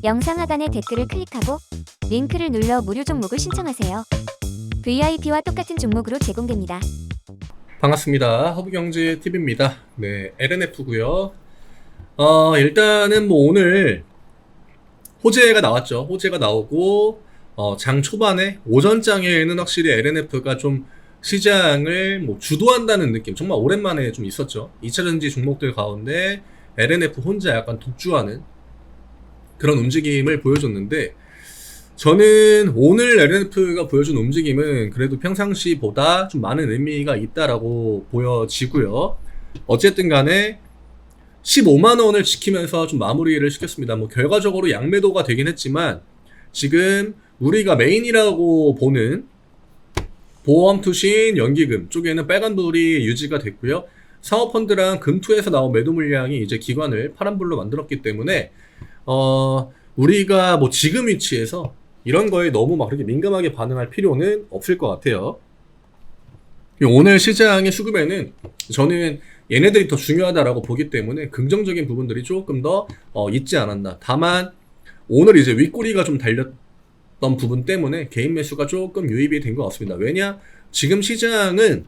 영상 하단의 댓글을 클릭하고 링크를 눌러 무료 종목을 신청하세요. VIP와 똑같은 종목으로 제공됩니다. 반갑습니다. 허브경제TV입니다. 네, LNF고요. 일단은 뭐 오늘 호재가 나왔죠. 호재가 나오고 장 초반에 오전장에는 확실히 LNF가 좀 시장을 뭐 주도한다는 느낌, 정말 오랜만에 좀 있었죠. 2차전지 종목들 가운데 LNF 혼자 약간 독주하는 그런 움직임을 보여줬는데, 저는 오늘 LNF가 보여준 움직임은 그래도 평상시보다 좀 많은 의미가 있다라고 보여지고요. 어쨌든 간에 15만원을 지키면서 좀 마무리를 시켰습니다. 뭐 결과적으로 양매도가 되긴 했지만, 지금 우리가 메인이라고 보는 보험, 투신, 연기금 쪽에는 빨간불이 유지가 됐고요. 사모펀드랑 금투에서 나온 매도 물량이 이제 기관을 파란불로 만들었기 때문에 우리가 뭐 지금 위치에서 이런 거에 너무 막 그렇게 민감하게 반응할 필요는 없을 것 같아요. 오늘 시장의 수급에는 저는 얘네들이 더 중요하다라고 보기 때문에 긍정적인 부분들이 조금 더 있지 않았나. 다만 오늘 이제 윗꼬리가 좀 달렸던 부분 때문에 개인 매수가 조금 유입이 된 것 같습니다. 왜냐? 지금 시장은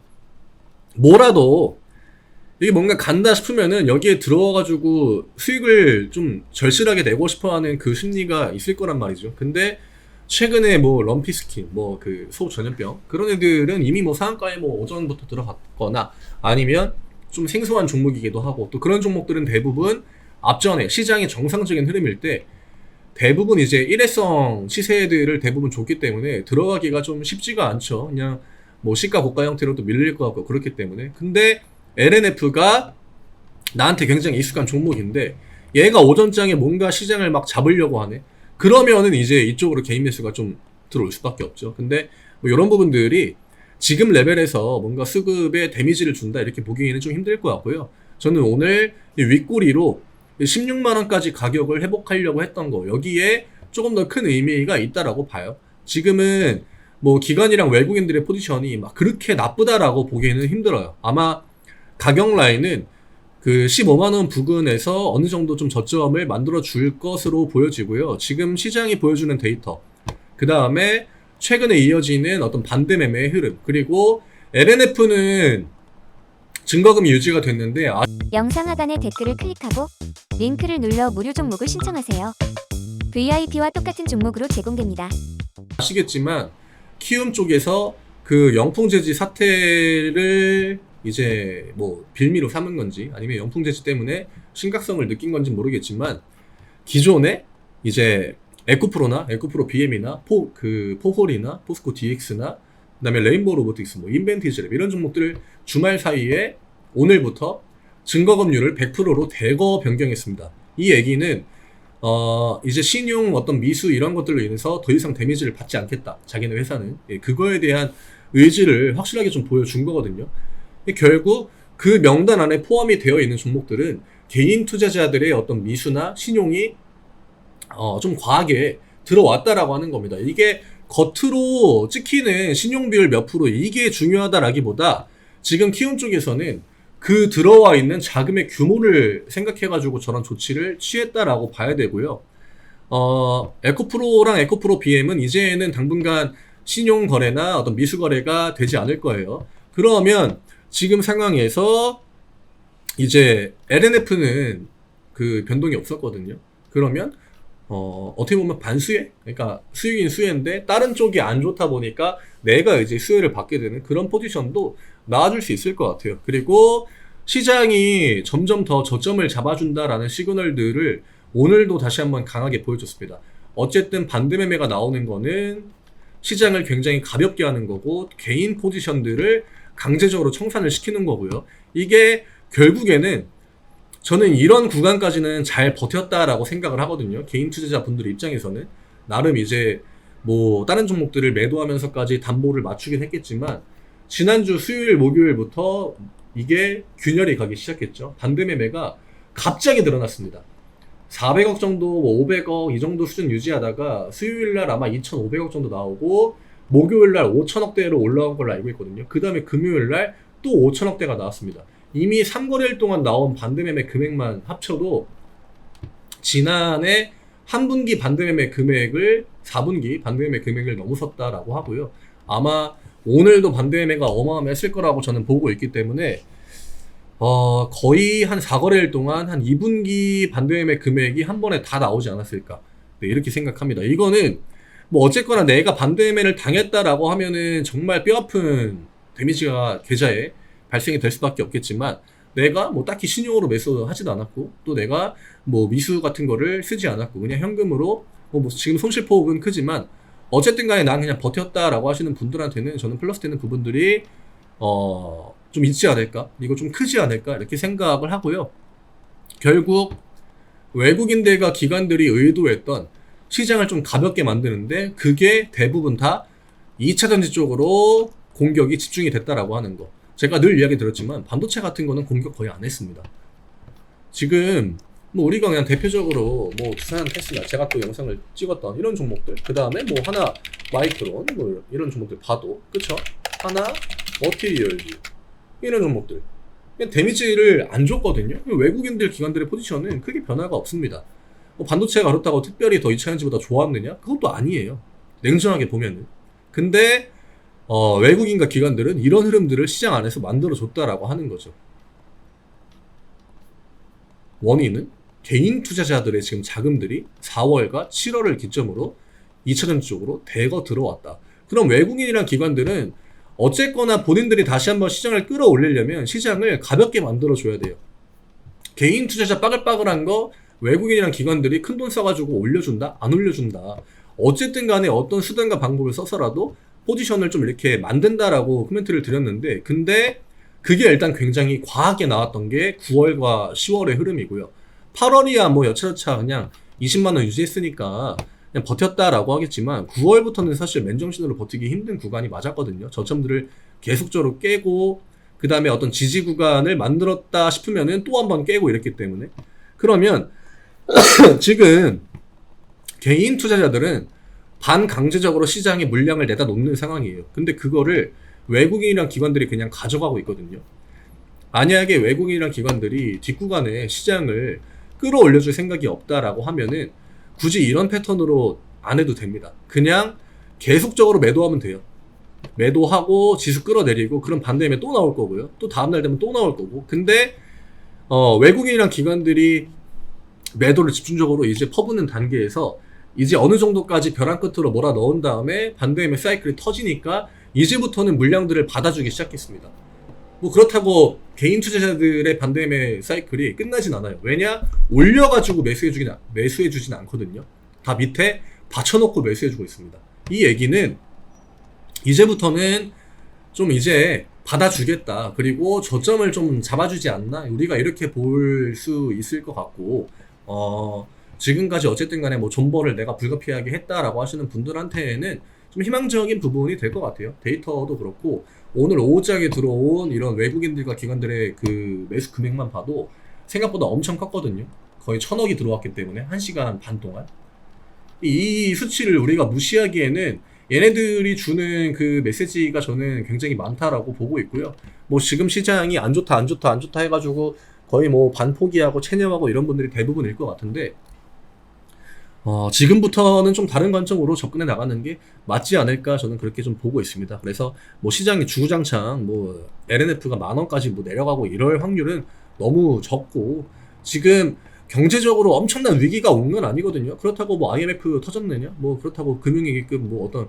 뭐라도 이게 뭔가 간다 싶으면은 여기에 들어와가지고 수익을 좀 절실하게 내고 싶어하는 그 심리가 있을 거란 말이죠. 근데 최근에 뭐 럼피스킨, 뭐 그 소전염병 그런 애들은 이미 뭐 상한가에 뭐 오전부터 들어갔거나 아니면 좀 생소한 종목이기도 하고, 또 그런 종목들은 대부분 앞전에 시장의 정상적인 흐름일 때 대부분 이제 일회성 시세들을 대부분 줬기 때문에 들어가기가 좀 쉽지가 않죠. 그냥 뭐 시가 고가 형태로도 밀릴 것 같고 그렇기 때문에. 근데 LNF가 나한테 굉장히 익숙한 종목인데 얘가 오전장에 뭔가 시장을 막 잡으려고 하네. 그러면은 이제 이쪽으로 개인 매수가 좀 들어올 수밖에 없죠. 근데 뭐 이런 부분들이 지금 레벨에서 뭔가 수급에 데미지를 준다 이렇게 보기에는 좀 힘들 것 같고요. 저는 오늘 이 윗꼬리로 16만원까지 가격을 회복하려고 했던 거, 여기에 조금 더 큰 의미가 있다라고 봐요. 지금은 뭐 기관이랑 외국인들의 포지션이 막 그렇게 나쁘다라고 보기에는 힘들어요. 아마 가격 라인은 그 15만원 부근에서 어느 정도 좀 저점을 만들어 줄 것으로 보여지고요. 지금 시장이 보여주는 데이터, 그 다음에 최근에 이어지는 어떤 반대 매매의 흐름, 그리고 LNF는 증거금이 유지가 됐는데 영상 하단의 댓글을 클릭하고 링크를 눌러 무료 종목을 신청하세요. VIP와 똑같은 종목으로 제공됩니다. 아시겠지만 키움 쪽에서 그 영풍재지 사태를 이제 뭐 빌미로 삼은 건지 아니면 영풍재지 때문에 심각성을 느낀 건지 모르겠지만, 기존에 이제 에코프로나 에코프로 BM이나 포홀이나 포스코 DX나 그다음에 레인보우 로보틱스, 뭐 인벤티지랩 이런 종목들을 주말 사이에 오늘부터 증거금률을 100%로 대거 변경했습니다. 이 얘기는 이제 신용 어떤 미수 이런 것들로 인해서 더 이상 데미지를 받지 않겠다. 자기네 회사는 그거에 대한 의지를 확실하게 좀 보여준 거거든요. 결국 그 명단 안에 포함이 되어 있는 종목들은 개인 투자자들의 어떤 미수나 신용이 좀 과하게 들어왔다라고 하는 겁니다. 이게 겉으로 찍히는 신용 비율 몇 프로 이게 중요하다라기보다 지금 키움 쪽에서는 그 들어와 있는 자금의 규모를 생각해가지고 저런 조치를 취했다라고 봐야 되고요. 에코프로랑 에코프로 BM은 이제는 당분간 신용 거래나 어떤 미수 거래가 되지 않을 거예요. 그러면 지금 상황에서 이제 LNF는 그 변동이 없었거든요. 그러면 어떻게 보면 반수혜? 그러니까 수익인 수혜인데 다른 쪽이 안 좋다 보니까 내가 이제 수혜를 받게 되는 그런 포지션도 나와줄 수 있을 것 같아요. 그리고 시장이 점점 더 저점을 잡아준다라는 시그널들을 오늘도 다시 한번 강하게 보여줬습니다. 어쨌든 반대 매매가 나오는 거는 시장을 굉장히 가볍게 하는 거고, 개인 포지션들을 강제적으로 청산을 시키는 거고요. 이게 결국에는 저는 이런 구간까지는 잘 버텼다라고 생각을 하거든요. 개인 투자자분들 입장에서는 나름 이제 뭐 다른 종목들을 매도하면서까지 담보를 맞추긴 했겠지만, 지난주 수요일 목요일부터 이게 균열이 가기 시작했죠. 반대 매매가 갑자기 늘어났습니다. 400억 정도, 뭐 500억 이 정도 수준 유지하다가 수요일날 아마 2,500억 정도 나오고 목요일날 5천억대로 올라온 걸로 알고 있거든요. 그 다음에 금요일날 또 5천억대가 나왔습니다. 이미 3거래일 동안 나온 반대 매매 금액만 합쳐도 지난해 한 분기 반대매매 금액을 4분기 반대매매 금액을 넘어섰다라고 하고요. 아마 오늘도 반대매매가 어마어마했을 거라고 저는 보고 있기 때문에 거의 한 4거래일 동안 한 2분기 반대매매 금액이 한 번에 다 나오지 않았을까. 네, 이렇게 생각합니다. 이거는 뭐 어쨌거나 내가 반대매매를 당했다라고 하면은 정말 뼈아픈 데미지가 계좌에 발생이 될 수밖에 없겠지만, 내가 뭐 딱히 신용으로 매수하지도 않았고, 또 내가 뭐 미수 같은 거를 쓰지 않았고, 그냥 현금으로 뭐 지금 손실폭은 크지만 어쨌든 간에 난 그냥 버텼다라고 하시는 분들한테는 저는 플러스 되는 부분들이 좀 있지 않을까, 이거 좀 크지 않을까 이렇게 생각을 하고요. 결국 외국인들과 기관들이 의도했던 시장을 좀 가볍게 만드는데, 그게 대부분 다 2차전지 쪽으로 공격이 집중이 됐다라고 하는 거. 제가 늘 이야기 드렸지만 반도체 같은 거는 공격 거의 안 했습니다. 지금 뭐 우리가 그냥 대표적으로 뭐 두산, 테슬라, 제가 또 영상을 찍었던 이런 종목들, 그 다음에 뭐 하나 마이크론 뭐 이런 종목들 봐도, 그쵸? 하나 머티리얼즈 이런 종목들 그냥 데미지를 안 줬거든요. 외국인들 기관들의 포지션은 크게 변화가 없습니다. 뭐 반도체가 그렇다고 특별히 더 2차전지보다 좋았느냐? 그것도 아니에요. 냉정하게 보면은. 근데 외국인과 기관들은 이런 흐름들을 시장 안에서 만들어줬다라고 하는 거죠. 원인은 개인 투자자들의 지금 자금들이 4월과 7월을 기점으로 2차전지 쪽으로 대거 들어왔다. 그럼 외국인이랑 기관들은 어쨌거나 본인들이 다시 한번 시장을 끌어올리려면 시장을 가볍게 만들어줘야 돼요. 개인 투자자 빠글빠글한 거 외국인이랑 기관들이 큰돈 써가지고 올려준다? 안 올려준다. 어쨌든 간에 어떤 수단과 방법을 써서라도 포지션을 좀 이렇게 만든다라고 코멘트를 드렸는데, 근데 그게 일단 굉장히 과하게 나왔던 게 9월과 10월의 흐름이고요. 8월이야 뭐 여차저차 그냥 20만원 유지했으니까 그냥 버텼다라고 하겠지만, 9월부터는 사실 맨정신으로 버티기 힘든 구간이 맞았거든요. 저점들을 계속적으로 깨고, 그 다음에 어떤 지지 구간을 만들었다 싶으면은 또 한 번 깨고 이랬기 때문에, 그러면 지금 개인 투자자들은 반강제적으로 시장에 물량을 내다 놓는 상황이에요. 근데 그거를 외국인이랑 기관들이 그냥 가져가고 있거든요. 만약에 외국인이랑 기관들이 뒷구간에 시장을 끌어올려줄 생각이 없다라고 하면은 굳이 이런 패턴으로 안 해도 됩니다. 그냥 계속적으로 매도하면 돼요. 매도하고 지수 끌어내리고, 그럼 반대면 또 나올 거고요. 또 다음날 되면 또 나올 거고. 근데 외국인이랑 기관들이 매도를 집중적으로 이제 퍼붓는 단계에서 이제 어느 정도까지 벼랑 끝으로 몰아 넣은 다음에 반대매 사이클이 터지니까 이제부터는 물량들을 받아주기 시작했습니다. 뭐 그렇다고 개인 투자자들의 반대매 사이클이 끝나진 않아요. 왜냐? 올려가지고 매수해주진 않거든요. 다 밑에 받쳐놓고 매수해주고 있습니다. 이 얘기는 이제부터는 좀 이제 받아주겠다. 그리고 저점을 좀 잡아주지 않나? 우리가 이렇게 볼 수 있을 것 같고, 지금까지 어쨌든 간에 뭐 존버를 내가 불가피하게 했다라고 하시는 분들한테는 좀 희망적인 부분이 될 것 같아요. 데이터도 그렇고, 오늘 오후장에 들어온 이런 외국인들과 기관들의 그 매수 금액만 봐도 생각보다 엄청 컸거든요. 거의 1000억이 들어왔기 때문에 1시간 반 동안. 이 수치를 우리가 무시하기에는 얘네들이 주는 그 메시지가 저는 굉장히 많다라고 보고 있고요. 뭐 지금 시장이 안 좋다 해가지고 거의 뭐 반포기하고 체념하고 이런 분들이 대부분일 것 같은데, 지금부터는 좀 다른 관점으로 접근해 나가는 게 맞지 않을까, 저는 그렇게 좀 보고 있습니다. 그래서 뭐 시장이 주구장창 뭐 LNF가 10,000원까지 뭐 내려가고 이럴 확률은 너무 적고, 지금 경제적으로 엄청난 위기가 온 건 아니거든요. 그렇다고 뭐 IMF 터졌느냐? 뭐 그렇다고 금융위기급 뭐 어떤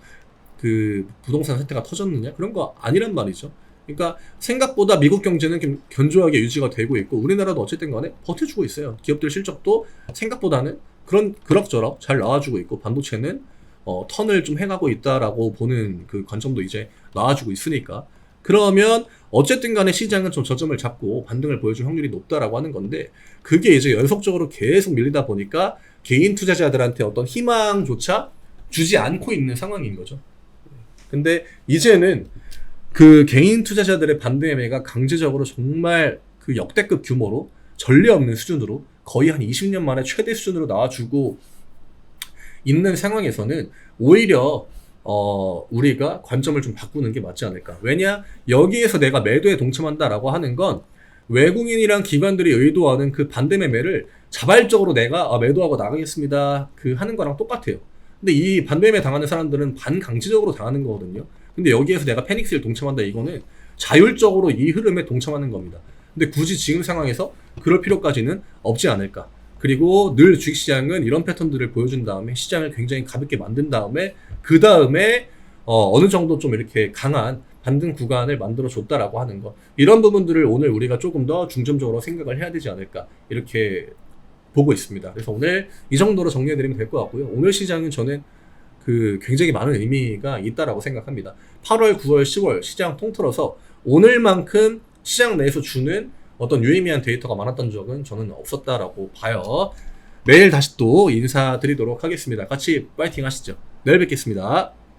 그 부동산 사태가 터졌느냐? 그런 거 아니란 말이죠. 그러니까 생각보다 미국 경제는 좀 견조하게 유지가 되고 있고, 우리나라도 어쨌든 간에 버텨주고 있어요. 기업들 실적도 생각보다는 그럭저럭 잘 나와주고 있고, 반도체는 턴을 좀 해가고 있다라고 보는 그 관점도 이제 나와주고 있으니까, 그러면 어쨌든 간에 시장은 좀 저점을 잡고 반등을 보여줄 확률이 높다라고 하는 건데, 그게 이제 연속적으로 계속 밀리다 보니까 개인 투자자들한테 어떤 희망조차 주지 않고 있는 상황인 거죠. 근데 이제는 그 개인 투자자들의 반대매가 강제적으로 정말 그 역대급 규모로 전례 없는 수준으로 거의 한 20년 만에 최대 수준으로 나와주고 있는 상황에서는 오히려 우리가 관점을 좀 바꾸는 게 맞지 않을까. 왜냐? 여기에서 내가 매도에 동참한다라고 하는 건 외국인이랑 기관들이 의도하는 그 반대 매매를 자발적으로 내가 매도하고 나가겠습니다 그 하는 거랑 똑같아요. 근데 이 반대매 당하는 사람들은 반강제적으로 당하는 거거든요. 근데 여기에서 내가 패닉셀 동참한다 이거는 자율적으로 이 흐름에 동참하는 겁니다. 근데 굳이 지금 상황에서 그럴 필요까지는 없지 않을까. 그리고 늘 주식시장은 이런 패턴들을 보여준 다음에 시장을 굉장히 가볍게 만든 다음에 그 다음에 어느 정도 좀 이렇게 강한 반등 구간을 만들어 줬다라고 하는 거, 이런 부분들을 오늘 우리가 조금 더 중점적으로 생각을 해야 되지 않을까 이렇게 보고 있습니다. 그래서 오늘 이 정도로 정리해드리면 될 것 같고요. 오늘 시장은 저는 굉장히 많은 의미가 있다라고 생각합니다. 8월, 9월, 10월 시장 통틀어서 오늘만큼 시장 내에서 주는 어떤 유의미한 데이터가 많았던 적은 저는 없었다라고 봐요. 내일 다시 또 인사드리도록 하겠습니다. 같이 파이팅 하시죠. 내일 뵙겠습니다.